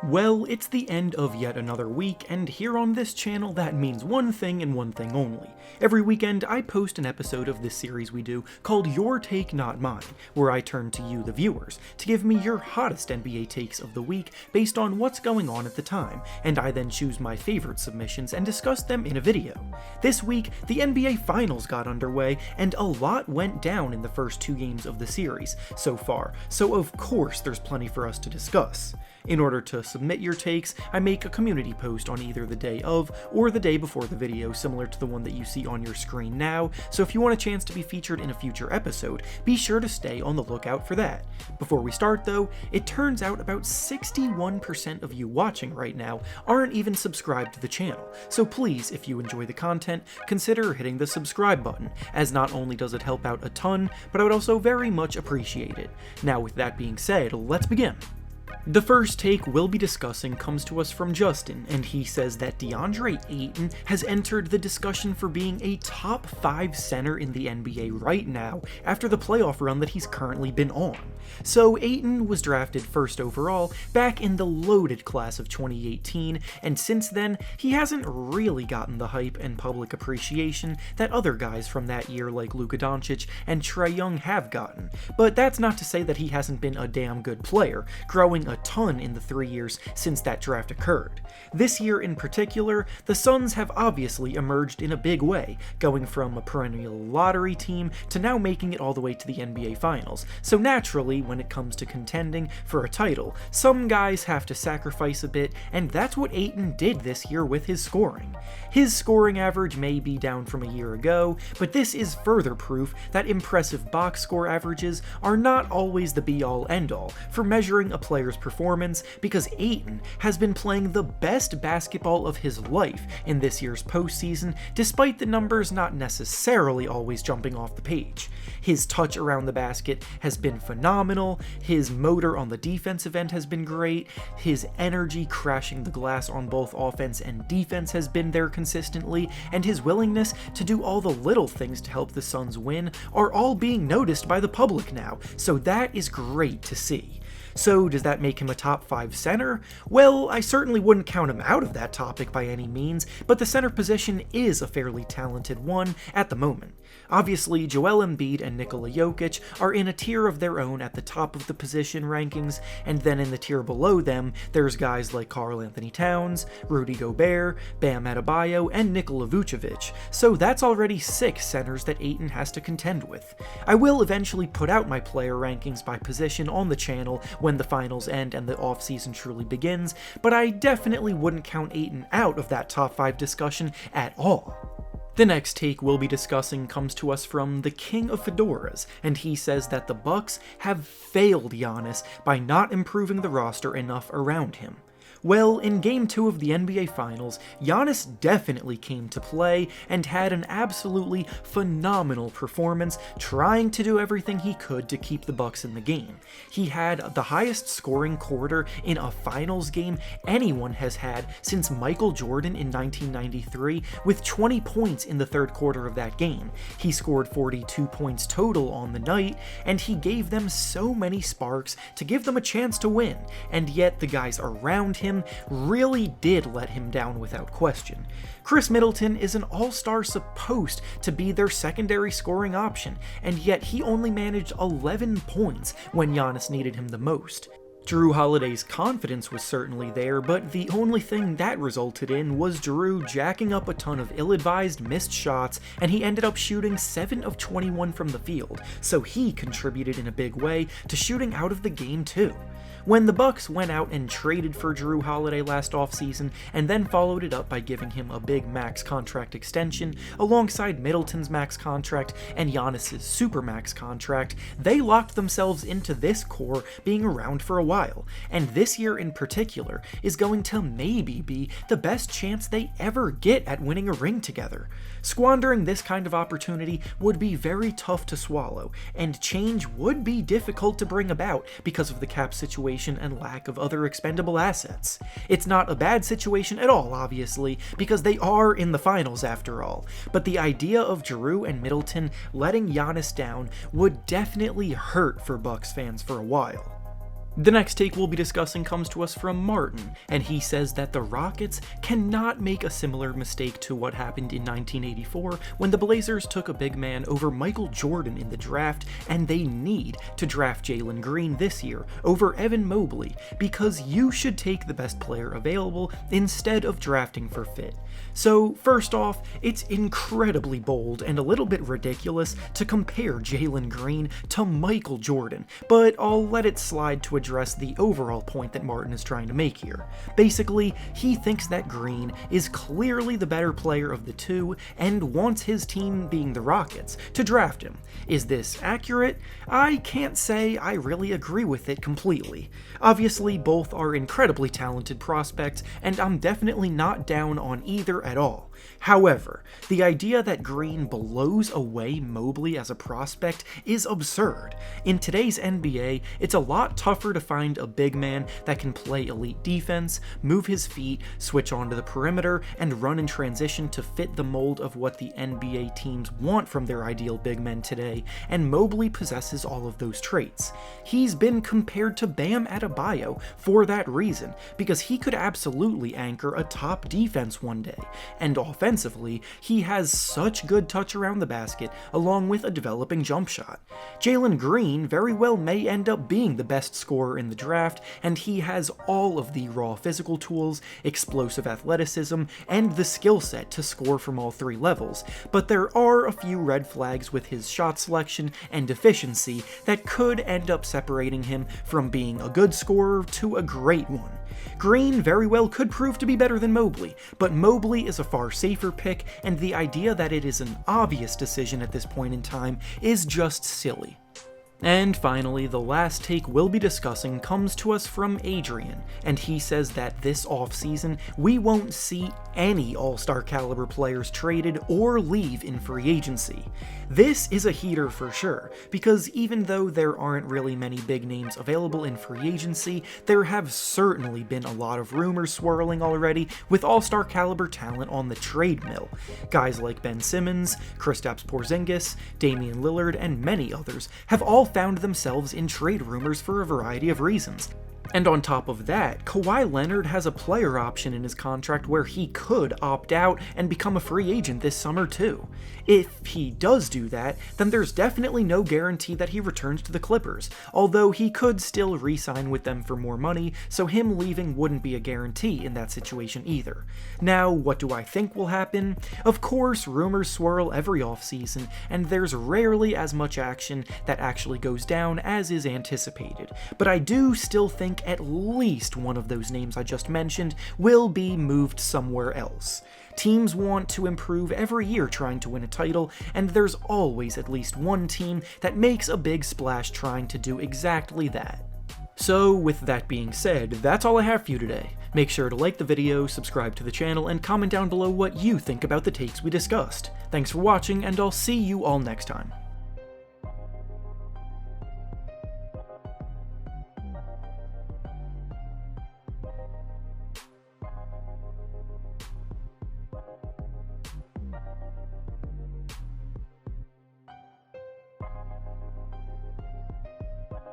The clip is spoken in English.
Well, it's the end of yet another week, and here on this channel that means one thing and one thing only. Every weekend I post an episode of this series we do called Your Take Not Mine, where I turn to you, the viewers, to give me your hottest NBA takes of the week based on what's going on at the time, and I then choose my favorite submissions and discuss them in a video. This week, the NBA Finals got underway, and a lot went down in the first two games of the series so far, so of course there's plenty for us to discuss. In order to submit your takes, I make a community post on either the day of or the day before the video, similar to the one that you see on your screen now, so if you want a chance to be featured in a future episode, be sure to stay on the lookout for that. Before we start though, it turns out about 61% of you watching right now aren't even subscribed to the channel, so please, if you enjoy the content, consider hitting the subscribe button, as not only does it help out a ton, but I would also very much appreciate it. Now with that being said, let's begin. The first take we'll be discussing comes to us from Justin, and he says that Deandre Ayton has entered the discussion for being a top 5 center in the NBA right now after the playoff run that he's currently been on. So Ayton was drafted first overall back in the loaded class of 2018, and since then he hasn't really gotten the hype and public appreciation that other guys from that year like Luka Doncic and Trae Young have gotten. But that's not to say that he hasn't been a damn good player, growing a ton in the 3 years since that draft occurred. This year in particular, the Suns have obviously emerged in a big way, going from a perennial lottery team to now making it all the way to the NBA Finals, so naturally, when it comes to contending for a title, some guys have to sacrifice a bit, and that's what Ayton did this year with his scoring. His scoring average may be down from a year ago, but this is further proof that impressive box score averages are not always the be-all end-all for measuring a player's performance, because Ayton has been playing the best basketball of his life in this year's postseason, despite the numbers not necessarily always jumping off the page. His touch around the basket has been phenomenal, his motor on the defensive end has been great, his energy crashing the glass on both offense and defense has been there consistently, and his willingness to do all the little things to help the Suns win are all being noticed by the public now, so that is great to see. So does that make him a top 5 center? Well, I certainly wouldn't count him out of that topic by any means, but the center position is a fairly talented one at the moment. Obviously, Joel Embiid and Nikola Jokic are in a tier of their own at the top of the position rankings, and then in the tier below them, there's guys like Karl Anthony Towns, Rudy Gobert, Bam Adebayo, and Nikola Vucevic, so that's already 6 centers that Ayton has to contend with. I will eventually put out my player rankings by position on the channel when the finals end and the offseason truly begins, but I definitely wouldn't count Ayton out of that top 5 discussion at all. The next take we'll be discussing comes to us from the King of Fedoras, and he says that the Bucks have failed Giannis by not improving the roster enough around him. Well, in Game 2 of the NBA Finals, Giannis definitely came to play and had an absolutely phenomenal performance, trying to do everything he could to keep the Bucks in the game. He had the highest scoring quarter in a Finals game anyone has had since Michael Jordan in 1993, with 20 points in the third quarter of that game. He scored 42 points total on the night, and he gave them so many sparks to give them a chance to win, and yet the guys around him really did let him down without question. Chris Middleton is an all-star supposed to be their secondary scoring option, and yet he only managed 11 points when Giannis needed him the most. Jrue Holiday's confidence was certainly there, but the only thing that resulted in was Jrue jacking up a ton of ill-advised missed shots, and he ended up shooting 7 of 21 from the field, so he contributed in a big way to shooting out of the game too. When the Bucks went out and traded for Jrue Holiday last offseason and then followed it up by giving him a big max contract extension alongside Middleton's max contract and Giannis's supermax contract, they locked themselves into this core being around for a while, and this year in particular is going to maybe be the best chance they ever get at winning a ring together. Squandering this kind of opportunity would be very tough to swallow, and change would be difficult to bring about because of the cap situation and lack of other expendable assets. It's not a bad situation at all, obviously, because they are in the finals after all, but the idea of Jrue and Middleton letting Giannis down would definitely hurt for Bucks fans for a while. The next take we'll be discussing comes to us from Martin, and he says that the Rockets cannot make a similar mistake to what happened in 1984 when the Blazers took a big man over Michael Jordan in the draft, and they need to draft Jalen Green this year over Evan Mobley because you should take the best player available instead of drafting for fit. So first off, it's incredibly bold and a little bit ridiculous to compare Jalen Green to Michael Jordan, but I'll let it slide to address the overall point that Martin is trying to make here. Basically, he thinks that Green is clearly the better player of the two and wants his team, being the Rockets, to draft him. Is this accurate? I can't say I really agree with it completely. Obviously, both are incredibly talented prospects, and I'm definitely not down on either at all. However, the idea that Green blows away Mobley as a prospect is absurd. In today's NBA, it's a lot tougher to find a big man that can play elite defense, move his feet, switch onto the perimeter, and run in transition to fit the mold of what the NBA teams want from their ideal big men today, and Mobley possesses all of those traits. He's been compared to Bam Adebayo for that reason, because he could absolutely anchor a top defense one day, and offensively, he has such good touch around the basket along with a developing jump shot. Jalen Green very well may end up being the best scorer in the draft, and he has all of the raw physical tools, explosive athleticism, and the skill set to score from all three levels, but there are a few red flags with his shot selection and efficiency that could end up separating him from being a good scorer to a great one. Green very well could prove to be better than Mobley, but Mobley is a far safer pick, and the idea that it is an obvious decision at this point in time is just silly. And finally, the last take we'll be discussing comes to us from Adrian, and he says that this offseason we won't see any all-star caliber players traded or leave in free agency. This is a heater for sure, because even though there aren't really many big names available in free agency, there have certainly been a lot of rumors swirling already with all-star caliber talent on the trade mill. Guys like Ben Simmons, Kristaps Porzingis, Damian Lillard, and many others have all found themselves in trade rumors for a variety of reasons. And on top of that, Kawhi Leonard has a player option in his contract where he could opt out and become a free agent this summer too. If he does do that, then there's definitely no guarantee that he returns to the Clippers, although he could still re-sign with them for more money, so him leaving wouldn't be a guarantee in that situation either. Now, what do I think will happen? Of course, rumors swirl every offseason, and there's rarely as much action that actually goes down as is anticipated, but I do still think at least one of those names I just mentioned will be moved somewhere else. Teams want to improve every year trying to win a title, and there's always at least one team that makes a big splash trying to do exactly that. So with that being said, that's all I have for you today. Make sure to like the video, subscribe to the channel, and comment down below what you think about the takes we discussed. Thanks for watching, and I'll see you all next time.